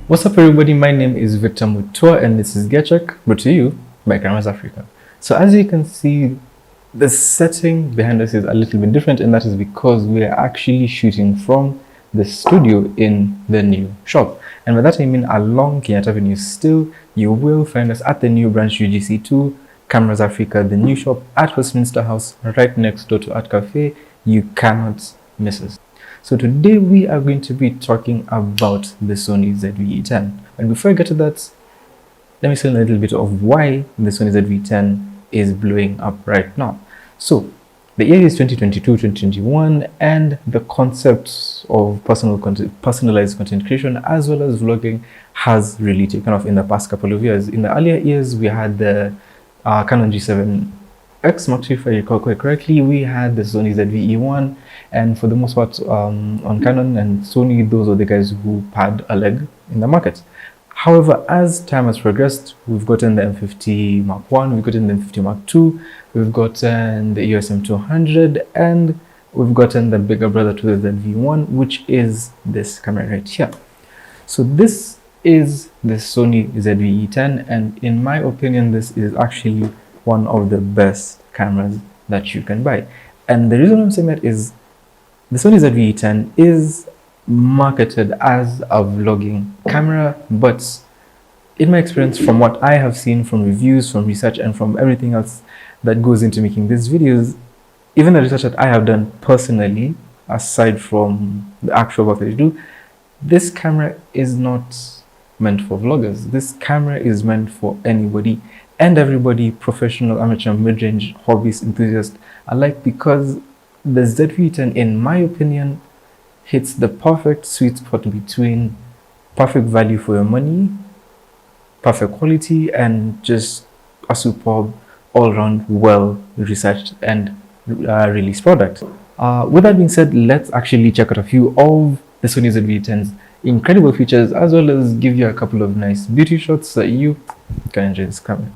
What's up everybody, my name is Victor Mutua and this is Get Check, brought to you by Cameras Africa. So as you can see, the setting behind us is a little bit different, and that is because we are actually shooting from the studio in the new shop. And by that I mean along Kenyatta Avenue still, you will find us at the new branch UGC2, Cameras Africa, the new shop at Westminster House, right next door to Art Cafe. You cannot miss us. So today we are going to be talking about the Sony ZV-E10. And before I get to that, let me say a little bit of why the Sony ZV-E10 is blowing up right now. So the year is 2022-2021, and the concept of personalized content creation as well as vlogging has really taken off in the past couple of years. In the earlier years, we had the Canon G7X Mark II, if I recall quite correctly. We had the Sony ZV-E1, and for the most part on Canon and Sony, those are the guys who had a leg in the market. However, as time has progressed, we've gotten the M50 Mark I, we've gotten the M50 Mark II, we've gotten the EOS M200, and we've gotten the bigger brother to the ZV-1, which is this camera right here. So this is the Sony ZV-E10, and in my opinion, this is actually one of the best cameras that you can buy. And the reason I'm saying that is the Sony ZV-E10 is marketed as a vlogging camera, but in my experience, from what I have seen from reviews, from research, and from everything else that goes into making these videos, even the research that I have done personally, aside from the actual work that you do, this camera is not meant for vloggers. This camera is meant for anybody and everybody, professional, amateur, mid-range, hobbyist, enthusiast alike, because the ZV-E10, in my opinion, hits the perfect sweet spot between perfect value for your money, perfect quality, and just a superb, all-round, well-researched and released product. With that being said, let's actually check out a few of the Sony ZV-E10's incredible features, as well as give you a couple of nice beauty shots so that you can enjoy this camera.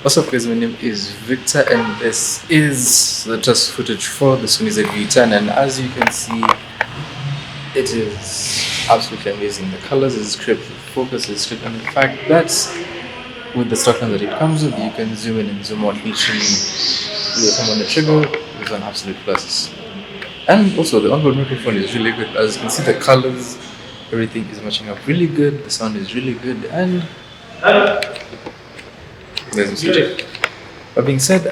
What's up guys, my name is Victor and this is the test footage for the Sony ZV-E10, and as you can see, it is absolutely amazing. The colors is crisp, the focus is crisp, and the fact that with the stock lens that it comes with, you can zoom in and zoom out literally with the thumb on the trigger is an absolute plus. And also the onboard microphone is really good. As you can see, the colors, everything is matching up really good, the sound is really good, and there's no switching. That being said,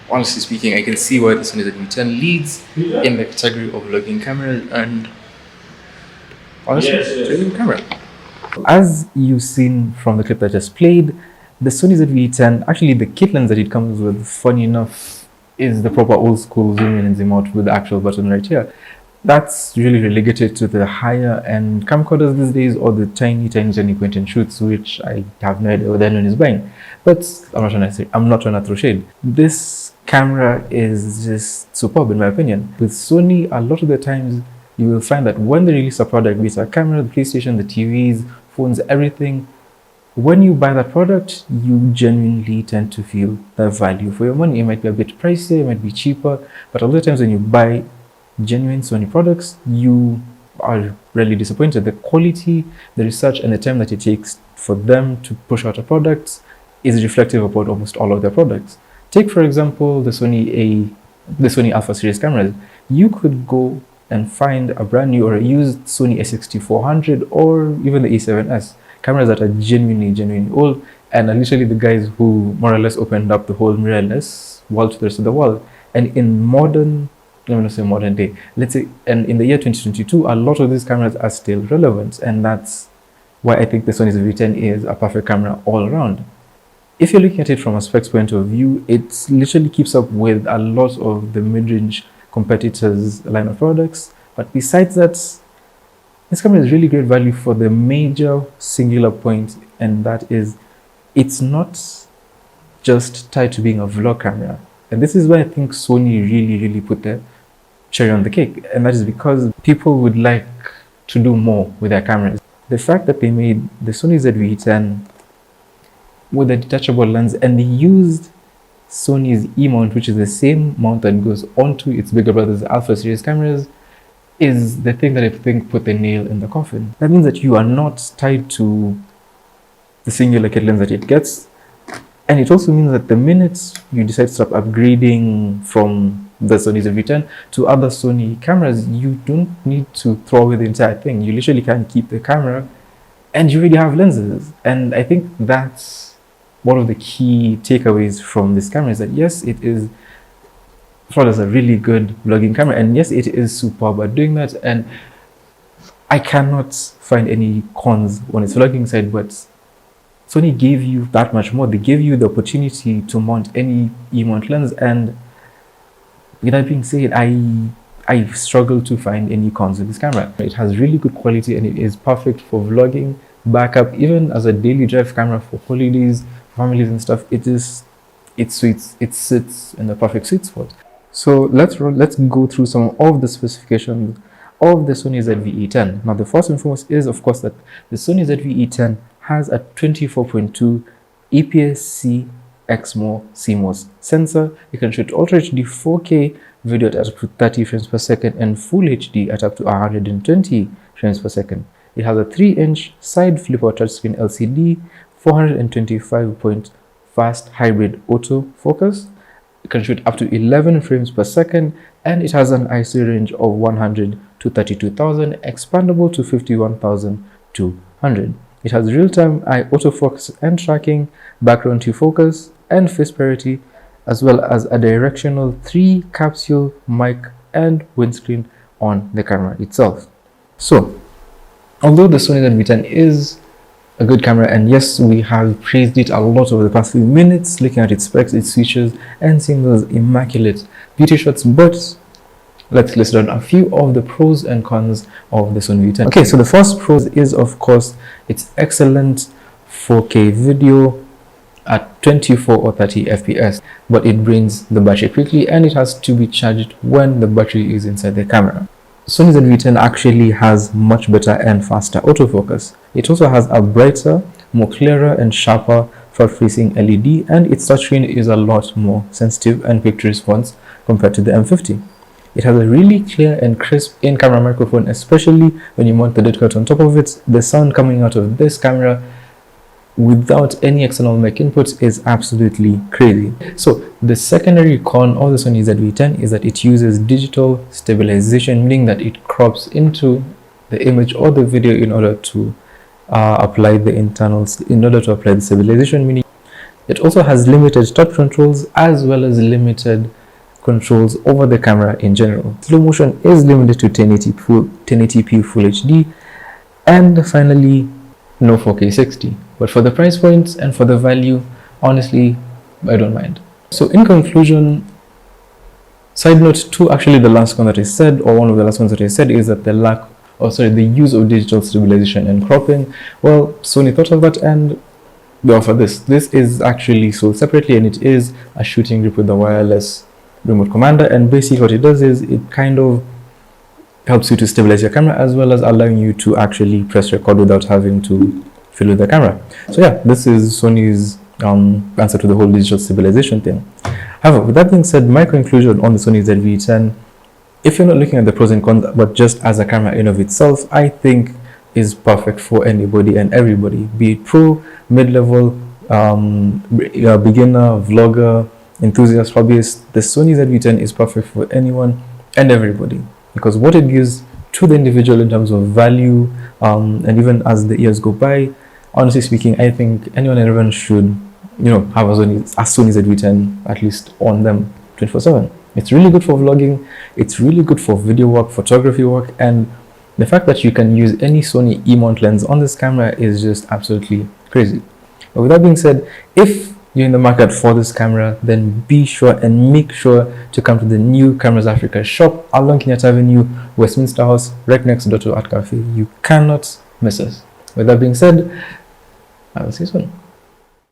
honestly speaking, I can see why the Sony ZV-E10 leads in the category of vlogging cameras, and honestly, it's a really good camera. As you've seen from the clip that I just played, the Sony ZV-E10, actually the kit lens that it comes with, funny enough, is the proper old school zoom in and zoom out with the actual button right here. That's really relegated to the higher end camcorders these days, or the tiny point and shoots, which I have no idea what anyone is buying. But I'm not trying to throw shade. This camera is just superb in my opinion. With Sony, a lot of the times you will find that when they release a product, be it a camera, the PlayStation, the TVs, phones, everything, when you buy that product, you genuinely tend to feel the value for your money. It might be a bit pricier, it might be cheaper, but a lot of times when you buy genuine Sony products, you are really disappointed. The quality, the research, and the time that it takes for them to push out a product is reflective about almost all of their products. Take for example the Sony Alpha series cameras. You could go and find a brand new or a used Sony A6400 or even the A7S, cameras that are genuinely old, and are literally the guys who more or less opened up the whole mirrorless world to the rest of the world. And in modern day, let's say, and in the year 2022, a lot of these cameras are still relevant, and that's why I think the Sony ZV-E10 is a perfect camera all around. If you're looking at it from a specs point of view, it literally keeps up with a lot of the mid-range competitors' line of products, but besides that, This camera is really great value for the major singular point, and that is it's not just tied to being a vlog camera. And this is why I think Sony really put the cherry on the cake, and that is because people would like to do more with their cameras. The fact that they made the Sony ZV-E10 with a detachable lens, and they used Sony's E-mount, which is the same mount that goes onto its bigger brother's Alpha series cameras, is the thing that I think put the nail in the coffin. That means that you are not tied to the singular kit lens that it gets, and it also means that the minute you decide to stop upgrading from the Sony ZV-10 to other Sony cameras, you don't need to throw away the entire thing. You literally can keep the camera and you already have lenses. And I think that's one of the key takeaways from this camera, is that yes, it is thought as a really good vlogging camera, and yes, it is superb at doing that, and I cannot find any cons on its vlogging side. But Sony gave you that much more. They gave you the opportunity to mount any E-mount lens, and with that being said, I struggle to find any cons with this camera. It has really good quality, and it is perfect for vlogging, backup, even as a daily drive camera for holidays, families and stuff. It sits in the perfect sweet spot. So let's go through some of the specifications of the Sony ZV-E10. Now, the first and foremost is, of course, that the Sony ZV-E10 has a 24.2 APS-C XMOR CMOS sensor. You can shoot Ultra HD 4K video at up to 30 frames per second and Full HD at up to 120 frames per second. It has a 3-inch side flipper touchscreen LCD, 425-point fast hybrid autofocus. It can shoot up to 11 frames per second, and it has an ISO range of 100 to 32,000, expandable to 51,200. It has real-time eye autofocus and tracking, background to focus, and face parity, as well as a directional 3-capsule mic and windscreen on the camera itself. So, although the Sony ZV-10 is a good camera, and yes, we have praised it a lot over the past few minutes, looking at its specs, its features, and seeing those immaculate beauty shots, but let's list down a few of the pros and cons of the Sony ZV-10. Okay, so the first pro is, of course, its excellent 4K video at 24 or 30 FPS, but it drains the battery quickly, and it has to be charged when the battery is inside the camera. Sony ZV-10 actually has much better and faster autofocus. It also has a brighter, more clearer and sharper front-facing LED, and its touchscreen is a lot more sensitive and quick to response compared to the M50. It has a really clear and crisp in-camera microphone, especially when you mount the dead cut on top of it. The sound coming out of this camera without any external mic inputs is absolutely crazy. So the secondary con of the Sony ZV-10 is that it uses digital stabilization, meaning that it crops into the image or the video in order to apply the stabilization, meaning it also has limited touch controls as well as limited controls over the camera in general. Slow motion is limited to 1080p Full HD, and finally no 4K 60. But for the price points and for the value, honestly, I don't mind. So in conclusion, side note to actually the last one that I said, or one of the last ones that I said, is that the use of digital stabilization and cropping. Well, Sony thought of that and they offer this. This is actually sold separately, and it is a shooting grip with a wireless remote commander, and basically what it does is it kind of helps you to stabilize your camera as well as allowing you to actually press record without having to fiddle with the camera. So yeah, this is Sony's answer to the whole digital stabilization thing. However, with that being said, my conclusion on the Sony ZV-10, if you're not looking at the pros and cons, but just as a camera in of itself, I think is perfect for anybody and everybody, be it pro, mid-level, beginner, vlogger, enthusiast, hobbyist. The Sony ZV-10 is perfect for anyone and everybody, because what it gives to the individual in terms of value, and even as the years go by, honestly speaking, I think anyone and everyone should, have a Sony ZV-10 at least on them 24/7. It's really good for vlogging, it's really good for video work, photography work, and the fact that you can use any Sony E-mount lens on this camera is just absolutely crazy. But with that being said, if you're in the market for this camera, then be sure and make sure to come to the new Cameras Africa shop along Kenyatta Avenue, Westminster House, right next door to Art Cafe. You cannot miss us. With that being said, I will see you soon.